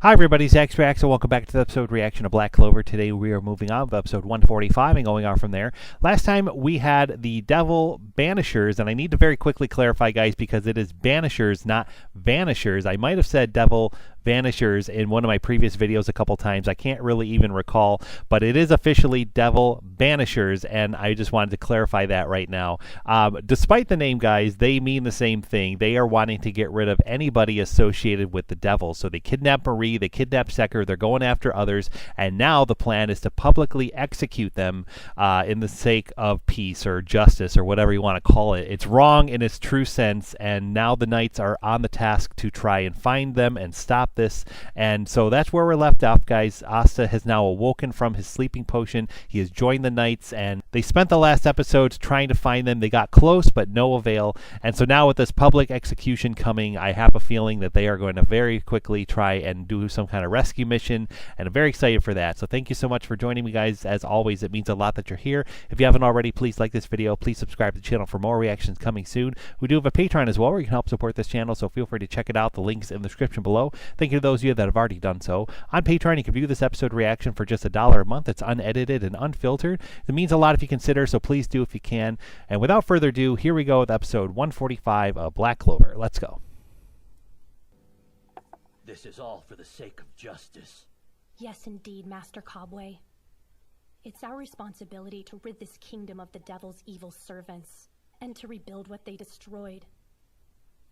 Hi everybody, Zach's Reaction. Welcome back to the episode reaction of Black Clover. Today we are moving on to episode 145 and going on from there. Last time we had the Devil Banishers, and I need to very quickly clarify, guys, because it is Banishers, not Vanishers. I might have said Devil Vanishers in one of my previous videos a couple times. I can't really even recall, but it is officially Devil Banishers, and I just wanted to clarify that right now. Despite the name, guys, they mean the same thing. They are wanting to get rid of anybody associated with the devil. So they kidnap Marie, they kidnap Secker, they're going after others, and now the plan is to publicly execute them in the sake of peace or justice or whatever you want to call it. It's wrong in its true sense, and now the knights are on the task to try and find them and stop this. And so that's where we're left off, guys. Asta has now awoken from his sleeping potion. He has joined the knights, and they spent the last episodes trying to find them. They got close, but no avail. And so now with this public execution coming, I have a feeling that they are going to very quickly try and do some kind of rescue mission, and I'm very excited for that. So thank you so much for joining me, guys. As always, it means a lot that you're here. If you haven't already, please like this video. Please subscribe to the channel for more reactions coming soon. We do have a Patreon as well where you can help support this channel, so feel free to check it out. The link's in the description below. Thank you to those of you that have already done so. On Patreon, you can view this episode reaction for just $1 a month. It's unedited and unfiltered. It means a lot if you consider, so please do if you can. And without further ado, here we go with episode 145 of Black Clover. Let's go. This is all for the sake of justice. Yes, indeed, Master Cobway. It's our responsibility to rid this kingdom of the devil's evil servants, and to rebuild what they destroyed.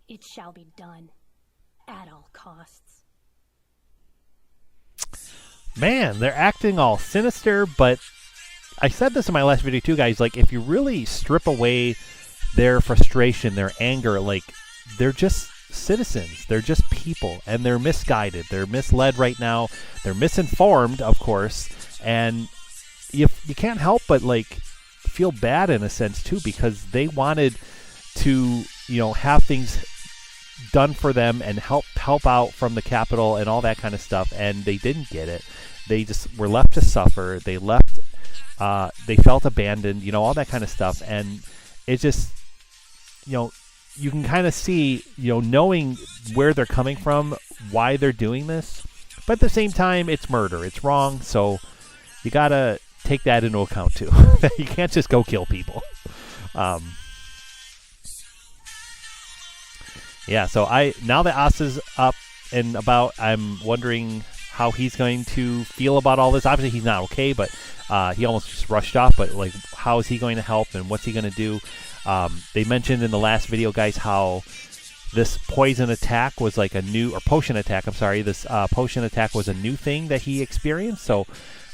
It shall be done, at all costs. Man, they're acting all sinister, but I said this in my last video too, guys. Like, if you really strip away their frustration, their anger, like, they're just citizens. They're just people, and they're misguided. They're misled right now. They're misinformed, of course, and you can't help but, like, feel bad in a sense too, because they wanted to, you know, have things done for them and help out from the capital and all that kind of stuff, and they didn't get it. They just were left to suffer. They left. They felt abandoned. You know, all that kind of stuff, and it just, you know, you can kind of see, you know, knowing where they're coming from, why they're doing this. But at the same time, it's murder. It's wrong. So you got to take that into account too. You can't just go kill people. Yeah, so now that Asta's up and about, I'm wondering how he's going to feel about all this. Obviously, he's not okay, but he almost just rushed off. But, like, how is he going to help, and what's he going to do? They mentioned in the last video, guys, how this poison attack was like a new, or potion attack, I'm sorry, this potion attack was a new thing that he experienced. So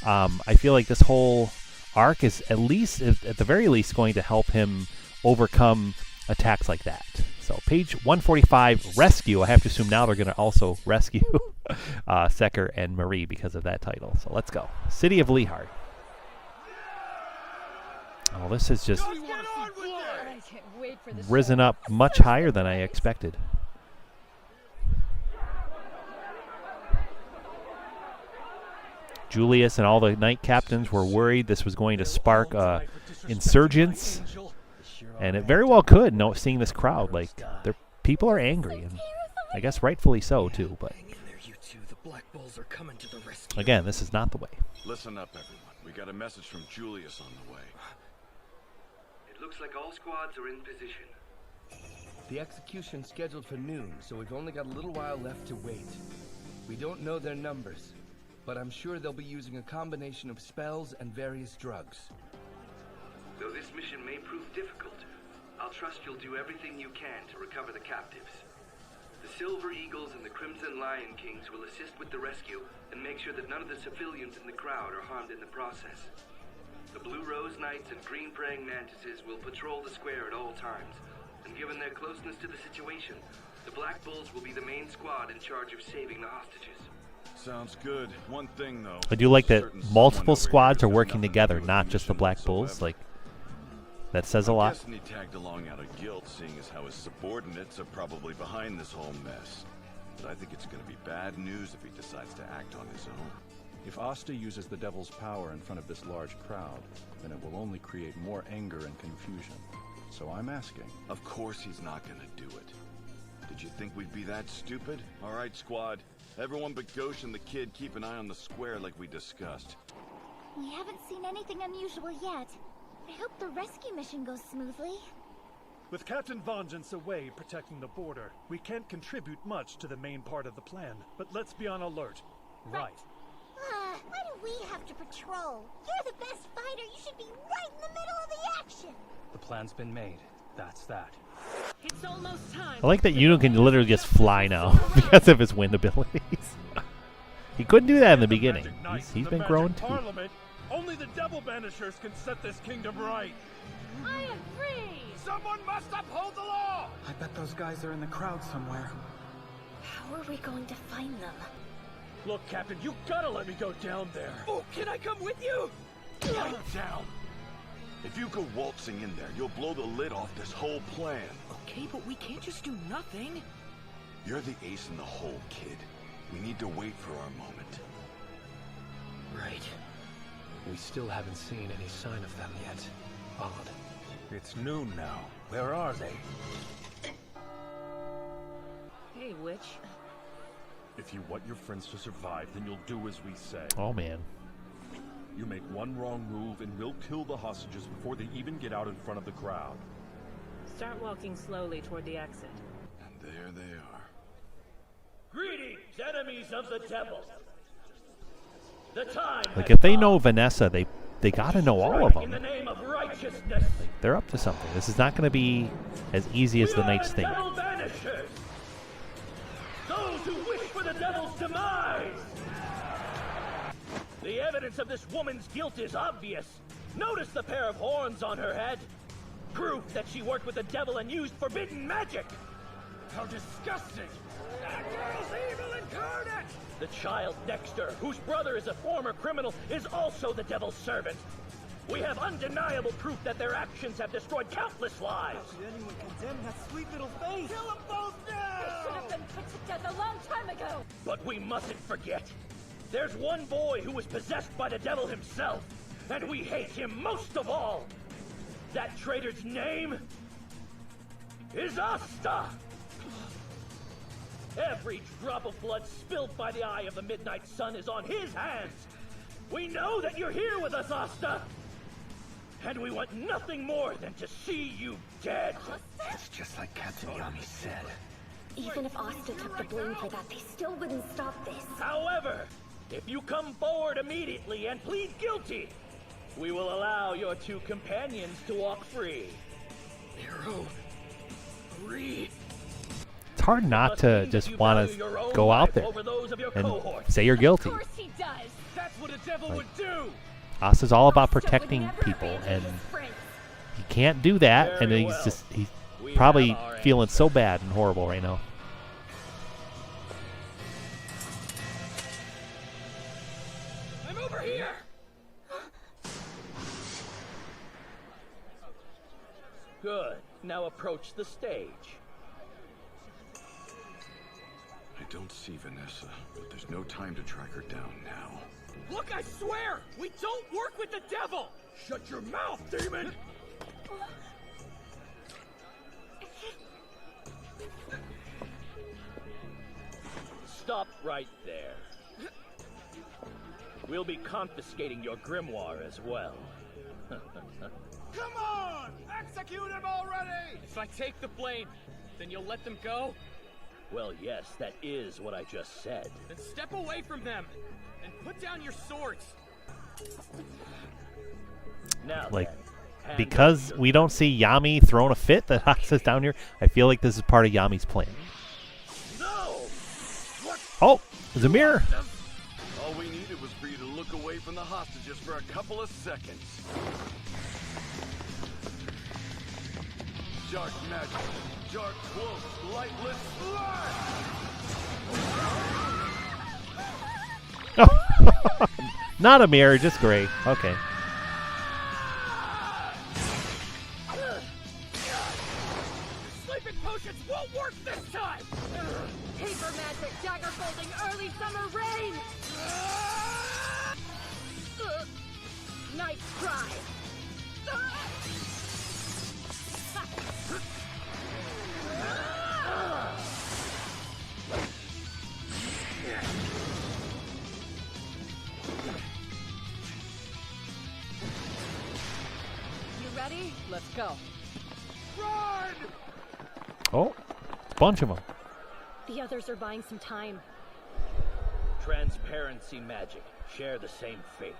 I feel like this whole arc is at the very least going to help him overcome attacks like that. So page 145, rescue. I have to assume now they're going to also rescue Secker and Marie because of that title. So let's go. City of Lehard. Oh, this is just risen up much higher than I expected. Julius and all the knight captains were worried this was going to spark insurgents, and it very well could. No, seeing this crowd, like, people are angry, and I guess rightfully so too. But again, this is not the way. Listen up, everyone. We got a message from Julius on the way. It looks like all squads are in position. The execution's scheduled for noon, so we've only got a little while left to wait. We don't know their numbers, but I'm sure they'll be using a combination of spells and various drugs. Though this mission may prove difficult, I'll trust you'll do everything you can to recover the captives. The Silver Eagles and the Crimson Lion Kings will assist with the rescue and make sure that none of the civilians in the crowd are harmed in the process. The Blue Rose Knights and Green Praying Mantises will patrol the square at all times, and given their closeness to the situation, the Black Bulls will be the main squad in charge of saving the hostages. Sounds good. One thing, though. I do like that multiple squads are working together, not just the Black Bulls. Like, that says a lot. He tagged along out of guilt, seeing as how his subordinates are probably behind this whole mess. But I think it's going to be bad news if he decides to act on his own. If Asta uses the devil's power in front of this large crowd, then it will only create more anger and confusion. So I'm asking. Of course he's not going to do it. Did you think we'd be that stupid? All right, squad. Everyone but Ghosh and the kid keep an eye on the square like we discussed. We haven't seen anything unusual yet. I hope the rescue mission goes smoothly. With Captain Vengeance away protecting the border, we can't contribute much to the main part of the plan. But let's be on alert. Right. Why do we have to patrol? You're the best fighter. You should be right in the middle of the action. The plan's been made. That's that. It's almost time. I like that Yuno can literally just fly now because of his wind abilities. He couldn't do that in the beginning. He's been growing too. Parliament, only the Devil Banishers can set this kingdom right. I agree. Someone must uphold the law! I bet those guys are in the crowd somewhere. How are we going to find them? Look, Captain, you gotta let me go down there. Oh, can I come with you? Lie down! If you go waltzing in there, you'll blow the lid off this whole plan. Okay, but we can't just do nothing. You're the ace in the hole, kid. We need to wait for our moment. Right. We still haven't seen any sign of them yet. Odd. It's noon now. Where are they? Hey, witch. If you want your friends to survive, then you'll do as we say. Oh man. You make one wrong move and we'll kill the hostages before they even get out in front of the crowd. Start walking slowly toward the exit. And there they are. Greetings, enemies of the devil. The time Like has if they come. know Vanessa, they gotta know all of Strike in the them. name of righteousness. They're up to something. This is not going to be as easy as We the are knights the think. devil banishers. Those who wish for the devil's demise. The evidence of this woman's guilt is obvious. Notice the pair of horns on her head. Proof that she worked with the devil and used forbidden magic. How disgusting! That girl's evil incarnate! The child next to her, whose brother is a former criminal, is also the devil's servant. We have undeniable proof that their actions have destroyed countless lives. Did anyone condemn that sweet little face? Kill them both now! They should have been put to death a long time ago! But we mustn't forget. There's one boy who was possessed by the devil himself, and we hate him most of all. That traitor's name is Asta. Every drop of blood spilled by the eye of the midnight sun is on his hands. We know that you're here with us, Asta. And we want nothing more than to see you dead. It's just like Captain Yami said. Even if Asta took the blame for that, they still wouldn't stop this. However, if you come forward immediately and plead guilty, we will allow your two companions to walk free. Hero. Free. It's hard not to just want to go out there and say you're guilty. Of course he does! That's what a devil would do! Asta's all about Asta would protecting never people, abandon and his friends. he can't do that, and Very he's well. just he's We probably have our feeling answer. so bad and horrible right now. I'm over here! Good. Now approach the stage. I don't see Vanessa, but there's no time to track her down now. Look, I swear! We don't work with the devil! Shut your mouth, demon! Stop right there. We'll be confiscating your grimoire as well. Come on! Execute him already! If I take the blame, then you'll let them go? Well, yes, that is what I just said. Then step away from them and put down your swords. Now Like, then, hand because over we don't see Yami throwing a fit that Asta's down here, I feel like this is part of Yami's plan. your- No! Oh, there's a mirror. All we needed was for you to look away from the hostages for a couple of seconds. Dark magic, dark cloak, lightless light! Not a mirror, just gray. Okay. Sleeping potions won't work this time! Paper magic, dagger folding, early summer rain! Nice try! Let's go. Run! Oh, it's a bunch of them. The others are buying some time. Transparency magic. Share the same fate.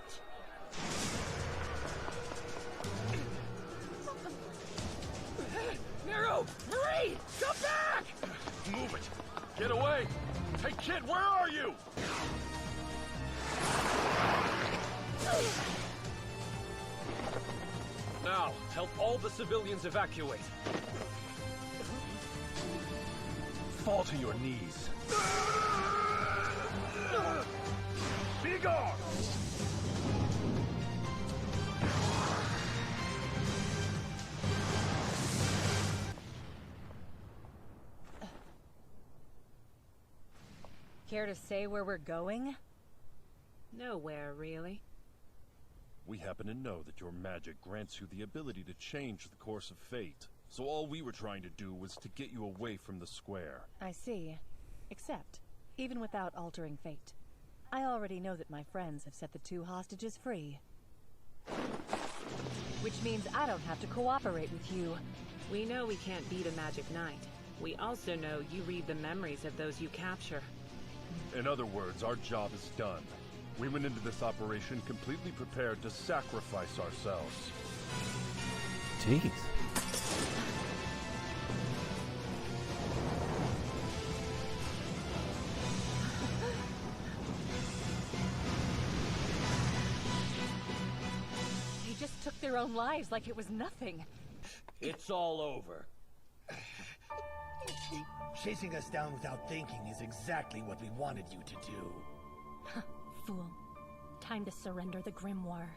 Nero! Marie! Come back! Move it! Get away! Hey kid, where are you? Now, help all the civilians evacuate. Fall to your knees. Be gone! Care to say where we're going? Nowhere, really. We happen to know that your magic grants you the ability to change the course of fate. So all we were trying to do was to get you away from the square. I see. Except, even without altering fate, I already know that my friends have set the 2 hostages free. Which means I don't have to cooperate with you. We know we can't beat a magic knight. We also know you read the memories of those you capture. In other words, our job is done. We went into this operation completely prepared to sacrifice ourselves. Jeez. They just took their own lives like it was nothing. It's all over. Chasing us down without thinking is exactly what we wanted you to do. Fool. Time to surrender the grimoire.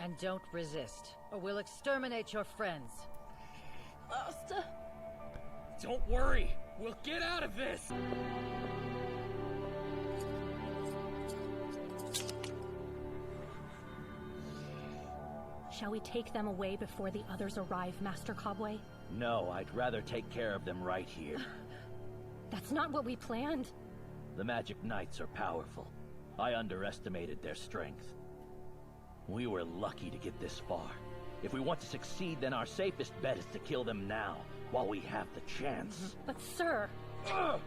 And don't resist, or we'll exterminate your friends. Asta! Don't worry, we'll get out of this! Shall we take them away before the others arrive, Master Cobway? No, I'd rather take care of them right here. That's not what we planned. The Magic Knights are powerful. I underestimated their strength. We were lucky to get this far. If we want to succeed, then our safest bet is to kill them now, while we have the chance. But sir... Oh.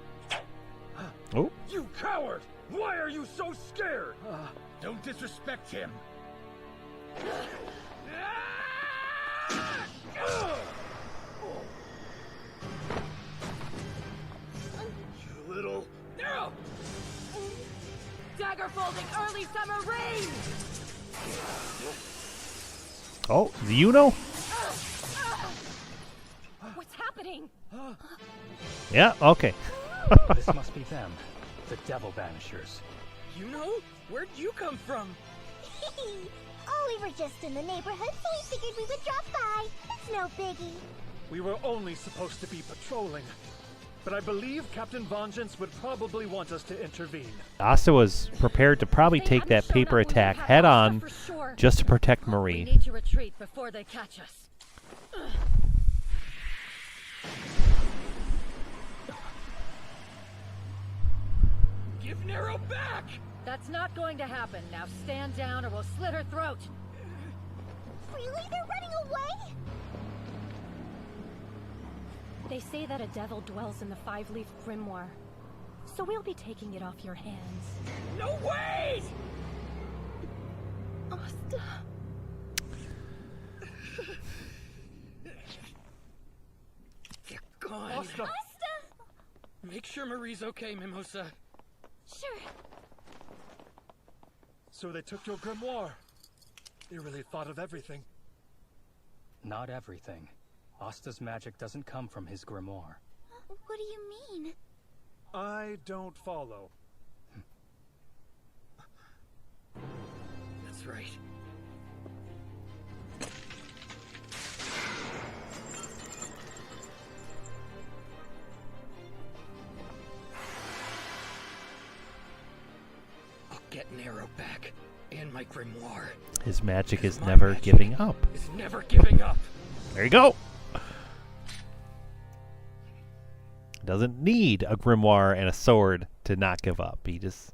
You coward! Why are you so scared? Don't disrespect him. You little... Nero! Dagger folding early summer rain! Oh, do you know? What's happening? Yeah, okay. This must be them, the Devil Banishers. You know? Where'd you come from? Oh, we were just in the neighborhood, so we figured we would drop by. It's no biggie. We were only supposed to be patrolling, but I believe Captain Vengeance would probably want us to intervene. Asta was prepared to probably take that paper attack head on just to protect We Marie. need to retreat before they catch us. Give Nero back! That's not going to happen. Now stand down or we'll slit her throat. Really? They're running away? They say that a devil dwells in the 5-leaf grimoire. So we'll be taking it off your hands. No way! Asta. They're gone. Asta! Make sure Marie's okay, Mimosa. Sure. So they took your grimoire. You really thought of everything. Not everything. Asta's magic doesn't come from his grimoire. What do you mean? I don't follow. That's right. I'll get Nero back, and my grimoire. His magic is never giving up. It's never giving up. There you go. Doesn't need a grimoire and a sword to not give up. He just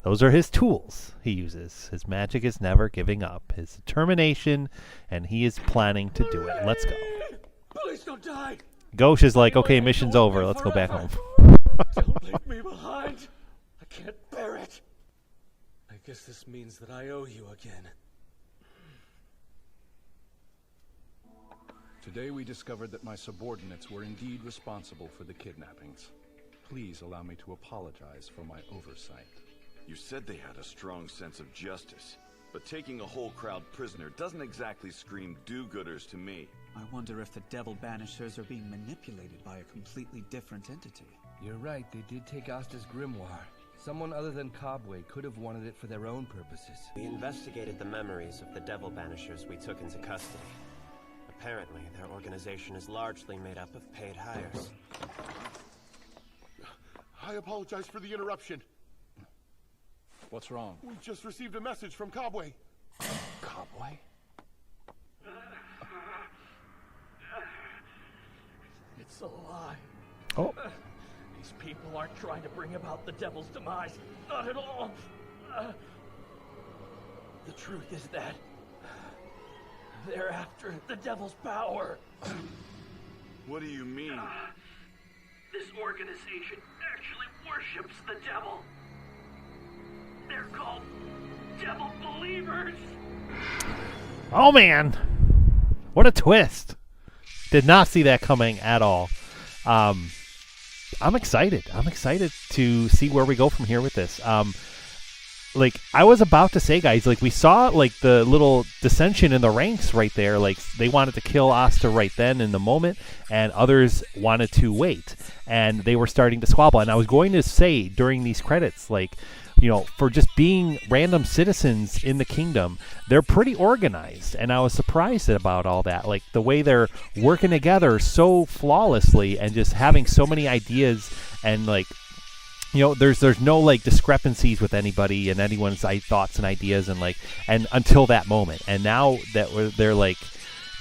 Those are his tools he uses. His magic is never giving up. His determination, and he is planning to do it. Let's go. Please don't die. Ghosh is like, okay, mission's over. Let's go back home. Don't leave me behind. I can't bear it. I guess this means that I owe you again. Today we discovered that my subordinates were indeed responsible for the kidnappings. Please allow me to apologize for my oversight. You said they had a strong sense of justice, but taking a whole crowd prisoner doesn't exactly scream do-gooders to me. I wonder if the Devil Banishers are being manipulated by a completely different entity. You're right, they did take Asta's grimoire. Someone other than Cobway could have wanted it for their own purposes. We investigated the memories of the Devil Banishers we took into custody. Apparently, their organization is largely made up of paid hires. I apologize for the interruption. What's wrong? We just received a message from Cobway. Cobway? It's a lie. Oh. These people aren't trying to bring about the devil's demise. Not at all. The truth is that they're after the devil's power. What do you mean? This organization actually worships the devil. They're called Devil Believers. Oh, man. What a twist. Did not see that coming at all. I'm excited. I'm excited to see where we go from here with this. Like, I was about to say, guys, like, we saw, like, the little dissension in the ranks right there. Like, they wanted to kill Asta right then in the moment, and others wanted to wait. And they were starting to squabble. And I was going to say during these credits, like, you know, for just being random citizens in the kingdom, they're pretty organized. And I was surprised about all that. Like, the way they're working together so flawlessly and just having so many ideas and, like, you know, there's no, like, discrepancies with anybody and anyone's thoughts and ideas and, like, and until that moment. And now that they're, like,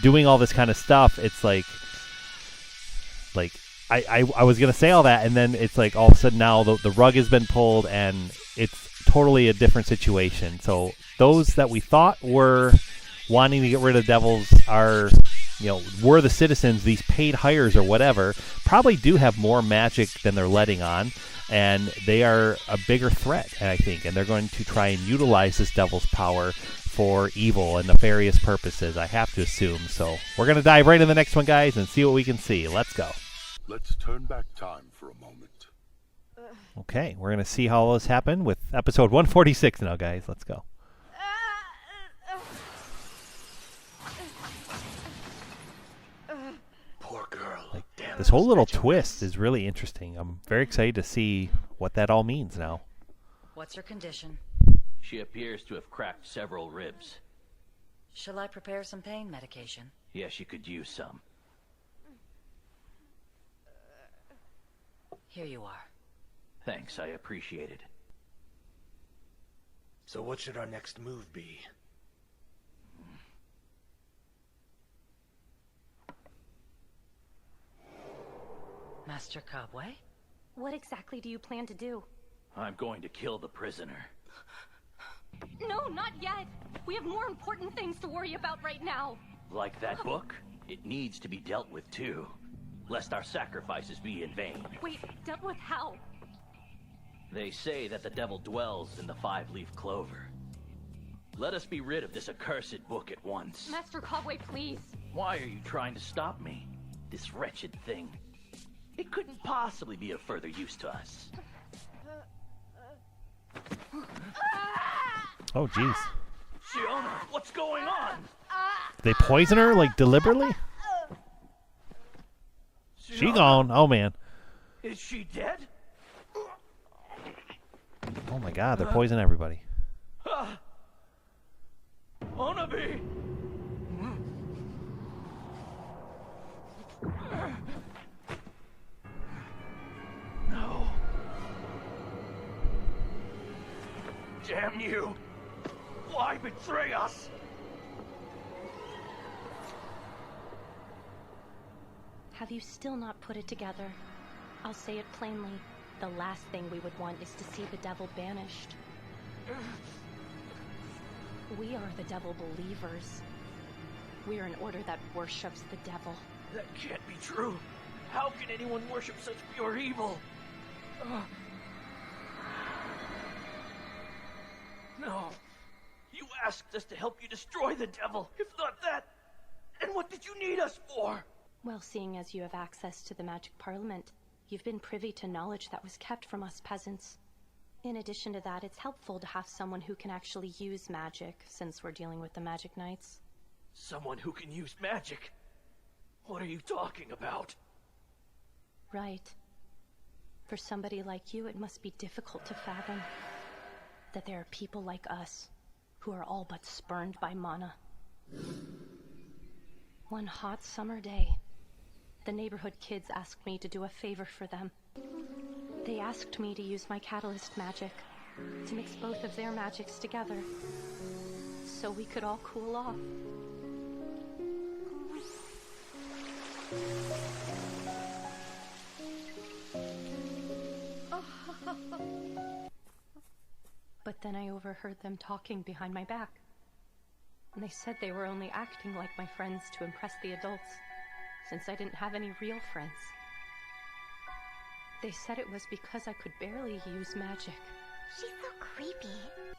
doing all this kind of stuff, it's like I was going to say all that, and then it's like all of a sudden now the rug has been pulled and it's totally a different situation. So those that we thought were wanting to get rid of devils are, you know, were the citizens, these paid hires or whatever, probably do have more magic than they're letting on. And they are a bigger threat, I think, and they're going to try and utilize this devil's power for evil and nefarious purposes, I have to assume. So we're going to dive right into the next one, guys, and see what we can see. Let's go. Let's turn back time for a moment. Okay, we're going to see how all this happened with episode 146 now, guys. Let's go. Poor girl. Like, this whole little twist is really interesting. I'm very excited to see what that all means now. What's her condition? She appears to have cracked several ribs. Shall I prepare some pain medication? Yes, you could use some. Here you are. Thanks, I appreciate it. So what should our next move be? Master Cobway? What exactly do you plan to do? I'm going to kill the prisoner. No, not yet. We have more important things to worry about right now. Like that book? It needs to be dealt with too, lest our sacrifices be in vain. Wait, dealt with how? They say that the devil dwells in the 5-leaf clover. Let us be rid of this accursed book at once. Master Cobway, please. Why are you trying to stop me? This wretched thing. It couldn't possibly be of further use to us. Oh, jeez. Shiona, what's going on? They poison her, like, deliberately? She gone. Oh, man. Is she dead? Oh, my God. They're poisoning everybody. Onabi! No. Damn you! Why betray us? Have you still not put it together? I'll say it plainly. The last thing we would want is to see the devil banished. We are the devil believers. We are an order that worships the devil. That can't be true. How can anyone worship such pure evil? No. You asked us to help you destroy the devil. If not that, then what did you need us for? Well, seeing as you have access to the Magic Parliament, you've been privy to knowledge that was kept from us peasants. In addition to that, it's helpful to have someone who can actually use magic, since we're dealing with the Magic Knights. Someone who can use magic? What are you talking about? Right. For somebody like you, it must be difficult to fathom that there are people like us who are all but spurned by mana. One hot summer day, the neighborhood kids asked me to do a favor for them. They asked me to use my catalyst magic to mix both of their magics together so we could all cool off. But then I overheard them talking behind my back. And they said they were only acting like my friends to impress the adults, since I didn't have any real friends. They said it was because I could barely use magic. She's so creepy.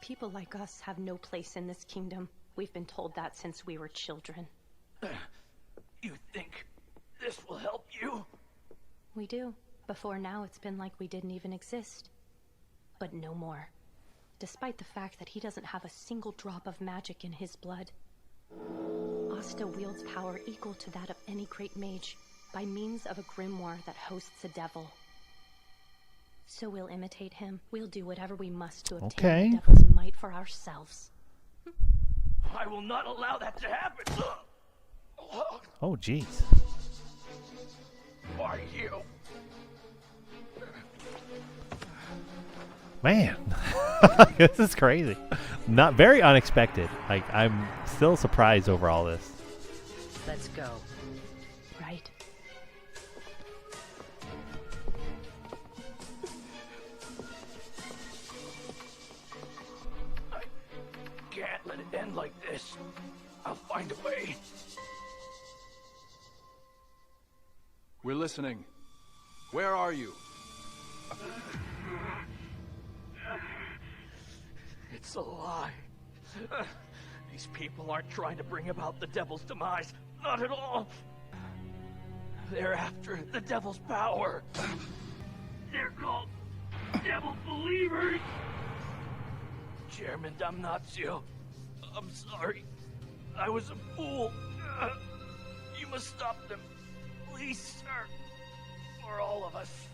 People like us have no place in this kingdom. We've been told that since we were children. You think this will help you? We do. Before now, it's been like we didn't even exist. But no more. Despite the fact that he doesn't have a single drop of magic in his blood. Asta wields power equal to that of any great mage by means of a grimoire that hosts a devil. So we'll imitate him. We'll do whatever we must to obtain the devil's might for ourselves. I will not allow that to happen! Oh, jeez. Why you? Man, this is crazy. Not very unexpected. Like, I'm still surprised over all this. Let's go. Right. I can't let it end like this. I'll find a way. We're listening. Where are you? It's a lie. These people aren't trying to bring about the devil's demise. Not at all. They're after the devil's power. They're called devil believers. Chairman Damnatio, I'm sorry. I was a fool. You must stop them. Please, sir. For all of us.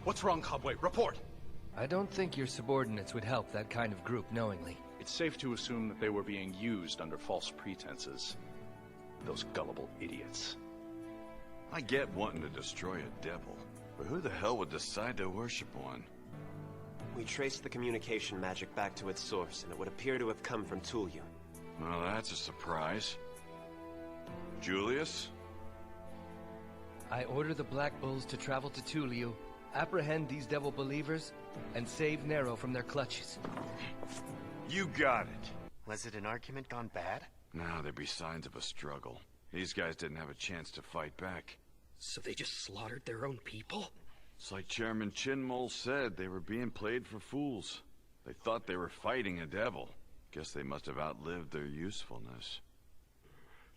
What's wrong, Cobway? Report! I don't think your subordinates would help that kind of group knowingly. It's safe to assume that they were being used under false pretenses. Those gullible idiots. I get wanting to destroy a devil, but who the hell would decide to worship one? We traced the communication magic back to its source, and it would appear to have come from Tulyu. Well, that's a surprise. Julius? I order the Black Bulls to travel to Tulyu, apprehend these devil believers, and save Nero from their clutches. You got it. Was it an argument gone bad? No, there'd be signs of a struggle. These guys didn't have a chance to fight back. So they just slaughtered their own people? It's like Chairman Chinmol said, they were being played for fools. They thought they were fighting a devil. Guess they must have outlived their usefulness.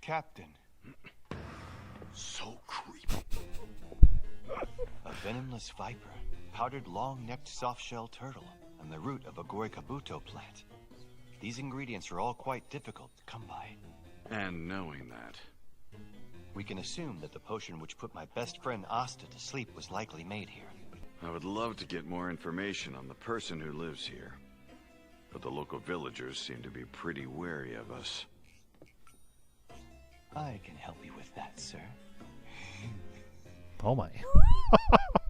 Captain. So creepy. A venomless viper, powdered long-necked soft-shell turtle, and the root of a Gorikabuto plant. These ingredients are all quite difficult to come by. And knowing that, we can assume that the potion which put my best friend Asta to sleep was likely made here. I would love to get more information on the person who lives here. But the local villagers seem to be pretty wary of us. I can help you with that, sir. Oh my.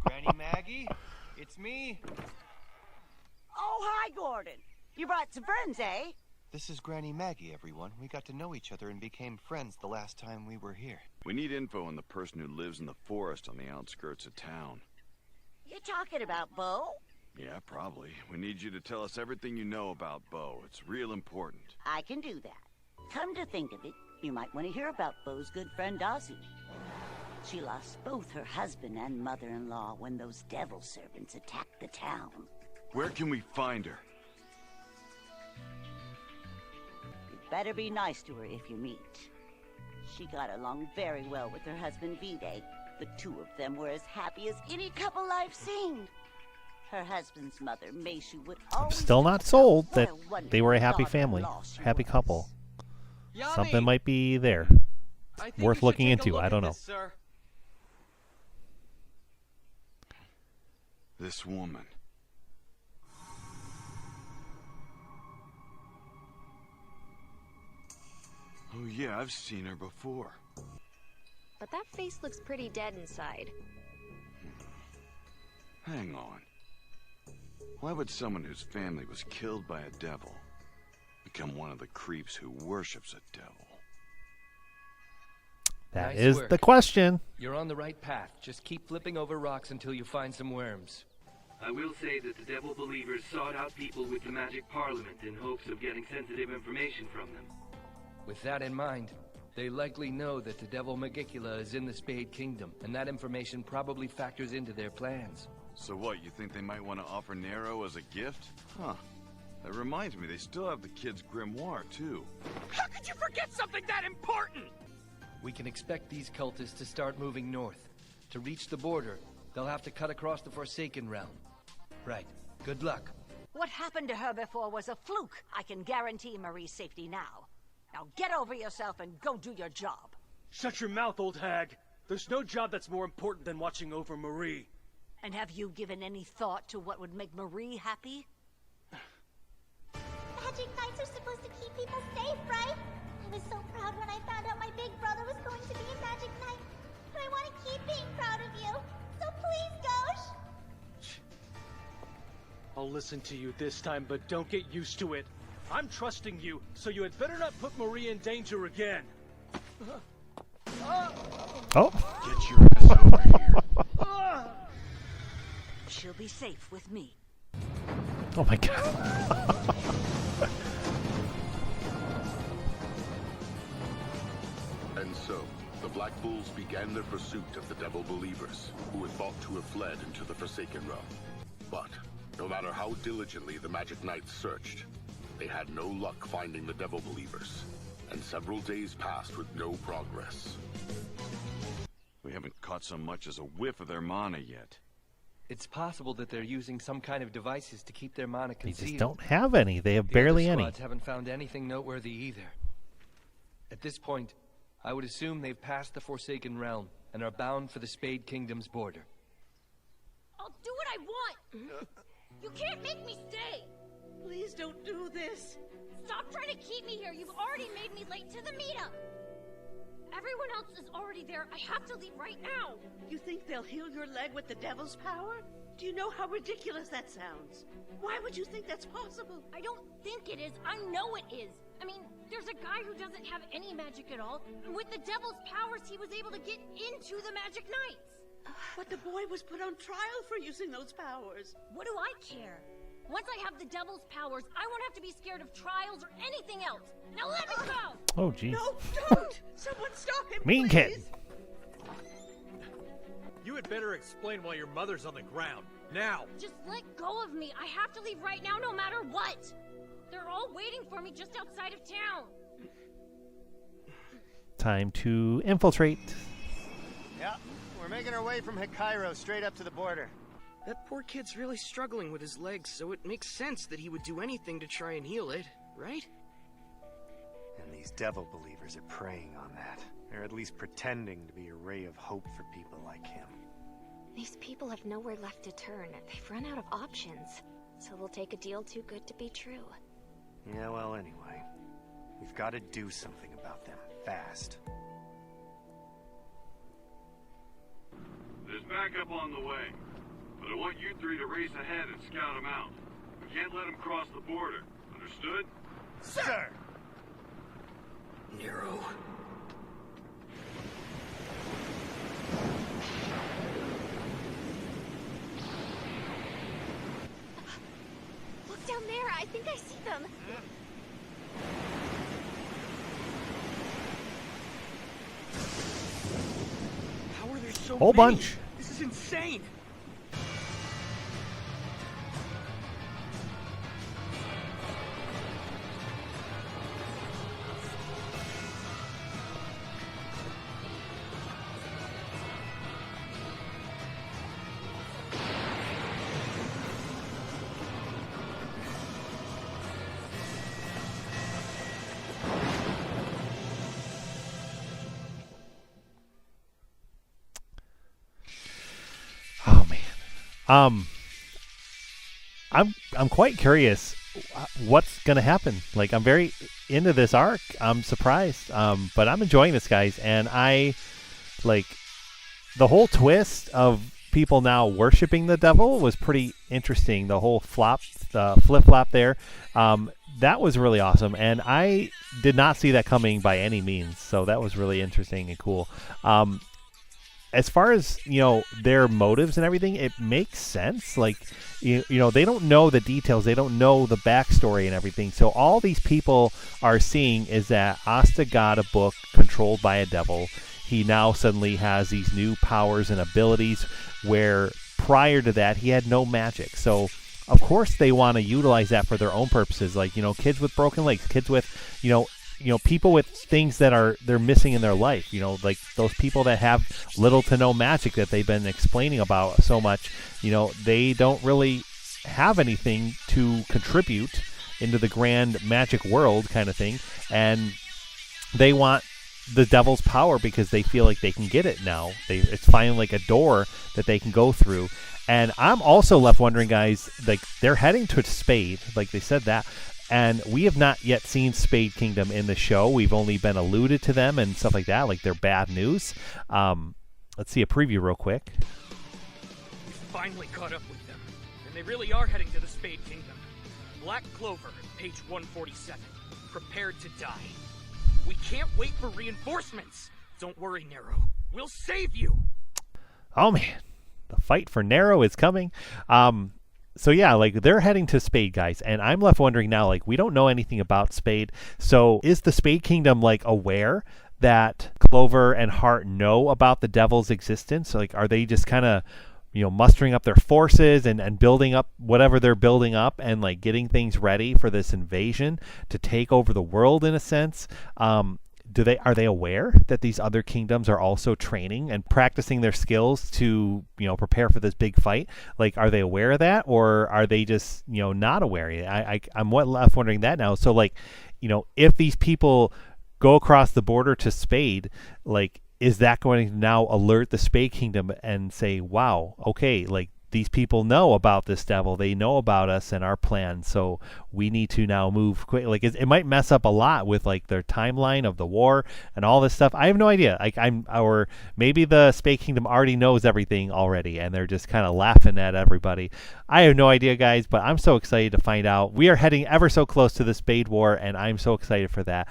Granny Maggie, it's me. Oh, hi, Gordon. You brought some friends, eh? This is Granny Maggie, everyone. We got to know each other and became friends the last time we were here. We need info on the person who lives in the forest on the outskirts of town. You talking about Bo? Yeah, probably. We need you to tell us everything you know about Bo. It's real important. I can do that. Come to think of it, you might want to hear about Bo's good friend Ozzy. She lost both her husband and mother-in-law when those devil servants attacked the town. Where can we find her? You'd better be nice to her if you meet. She got along very well with her husband V-Day. The two of them were as happy as any couple I've seen. Her husband's mother, Meishu, would I'm always still not sold that they were a happy family, happy couple. Something might be there. Worth looking into. I don't know. This woman. Oh yeah, I've seen her before. But that face looks pretty dead inside. Hang on. Why would someone whose family was killed by a devil become one of the creeps who worships a devil? That Nice is work. the question. You're on the right path. Just keep flipping over rocks until you find some worms. I will say that the Devil Believers sought out people with the Magic Parliament in hopes of getting sensitive information from them. With that in mind, they likely know that the Devil Magicula is in the Spade Kingdom, and that information probably factors into their plans. So what, you think they might want to offer Nero as a gift? Huh. That reminds me, they still have the kid's grimoire, too. How could you forget something that important? We can expect these cultists to start moving north. To reach the border, they'll have to cut across the Forsaken Realm. Right. Good luck. What happened to her before was a fluke. I can guarantee Marie's safety now. Now get over yourself and go do your job. Shut your mouth, old hag. There's no job that's more important than watching over Marie. And have you given any thought to what would make Marie happy? Magic Knights are supposed to keep people safe, right? I was so proud when I found out my big brother was going to be a Magic Knight. But I want to keep being proud of you. So please, Ghosh. I'll listen to you this time, but don't get used to it. I'm trusting you, so you had better not put Marie in danger again. Oh. Get your ass over here. She'll be safe with me. Oh my god. And so, the Black Bulls began their pursuit of the Devil Believers, who were thought to have fled into the Forsaken Realm. But, no matter how diligently the Magic Knights searched, they had no luck finding the Devil Believers, and several days passed with no progress. We haven't caught so much as a whiff of their mana yet. It's possible that they're using some kind of devices to keep their mana They concealed. just don't have any. They have The barely other any. squads haven't found anything noteworthy either. At this point, I would assume they've passed the Forsaken Realm and are bound for the Spade Kingdom's border. I'll do what I want! You can't make me stay! Please don't do this. Stop trying to keep me here! You've already made me late to the meetup! Everyone else is already there. I have to leave right now! You think they'll heal your leg with the devil's power? Do you know how ridiculous that sounds? Why would you think that's possible? I don't think it is. I know it is. I mean, there's a guy who doesn't have any magic at all, and with the devil's powers, he was able to get into the Magic Knights. But the boy was put on trial for using those powers. What do I care? Once I have the devil's powers, I won't have to be scared of trials or anything else. Now let me go! Oh, jeez. No, don't! Someone stop him, Mean please. kid. You had better explain why your mother's on the ground. Now! Just let go of me. I have to leave right now no matter what. They're all waiting for me just outside of town. Time to infiltrate. Yeah, we're making our way from Hikairo straight up to the border. That poor kid's really struggling with his legs, so it makes sense that he would do anything to try and heal it, right? And these devil believers are preying on that. They're at least pretending to be a ray of hope for people like him. These people have nowhere left to turn. They've run out of options. So they'll take a deal too good to be true. Yeah, well, anyway. We've got to do something about them, fast. There's backup on the way, but I want you three to race ahead and scout them out. We can't let them cross the border. Understood? Sir! Nero. Down there, I think I see them. How are there so Whole many? bunch. This is insane. Oh man. I'm quite curious what's gonna happen. Like, I'm very into this arc. I'm surprised. But I'm enjoying this, guys, and I like the whole twist of people now worshiping the devil was pretty interesting. The whole flip flop there. That was really awesome, and I did not see that coming by any means. So that was really interesting and cool. As far as, you know, their motives and everything, it makes sense. Like, you know, they don't know the details. They don't know the backstory and everything. So all these people are seeing is that Asta got a book controlled by a devil. He now suddenly has these new powers and abilities where prior to that he had no magic. So of course they want to utilize that for their own purposes. Like, you know, kids with broken legs, kids with, you know, people with things that they're missing in their life, you know, like those people that have little to no magic that they've been explaining about so much, you know, they don't really have anything to contribute into the grand magic world kind of thing. And they want the devil's power because they feel like they can get it now. It's finally like a door that they can go through. And I'm also left wondering, guys, like they're heading to Spade, like they said that. And we have not yet seen Spade Kingdom in the show. We've only been alluded to them and stuff like that, like they're bad news. Let's see a preview real quick. We finally caught up with them, and they really are heading to the Spade Kingdom. Black Clover, page 147. Prepared to die. We can't wait for reinforcements. Don't worry, Nero. We'll save you. Oh man, the fight for Nero is coming. So yeah, like they're heading to Spade, guys, and I'm left wondering now, like we don't know anything about Spade. So is the Spade Kingdom like aware that Clover and Heart know about the devil's existence? Like, are they just kind of, you know, mustering up their forces and building up whatever they're building up and like getting things ready for this invasion to take over the world in a sense? Are they aware that these other kingdoms are also training and practicing their skills to, you know, prepare for this big fight? Like, are they aware of that, or are they just, you know, not aware? I'm left wondering that now. So, like, you know, if these people go across the border to Spade, like, is that going to now alert the Spade Kingdom and say, wow, okay, like these people know about this devil, they know about us and our plan, so we need to now move quick. Like it might mess up a lot with like their timeline of the war and all this stuff. I have no idea. Like or maybe the Spade Kingdom already knows everything already and they're just kind of laughing at everybody. I have no idea, guys, but I'm so excited to find out. We are heading ever so close to the Spade War, and I'm so excited for that.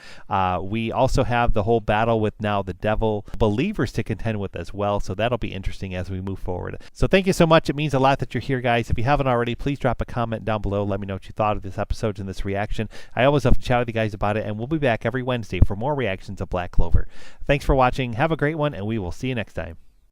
We also have the whole battle with now the devil believers to contend with as well, so that'll be interesting as we move forward. So thank you so much. It means a lot that you're here, guys. If you haven't already, please drop a comment down below. Let me know what you thought of this episode and this reaction. I always love to chat with you guys about it, and we'll be back every Wednesday for more reactions of Black Clover. Thanks for watching. Have a great one, and we will see you next time.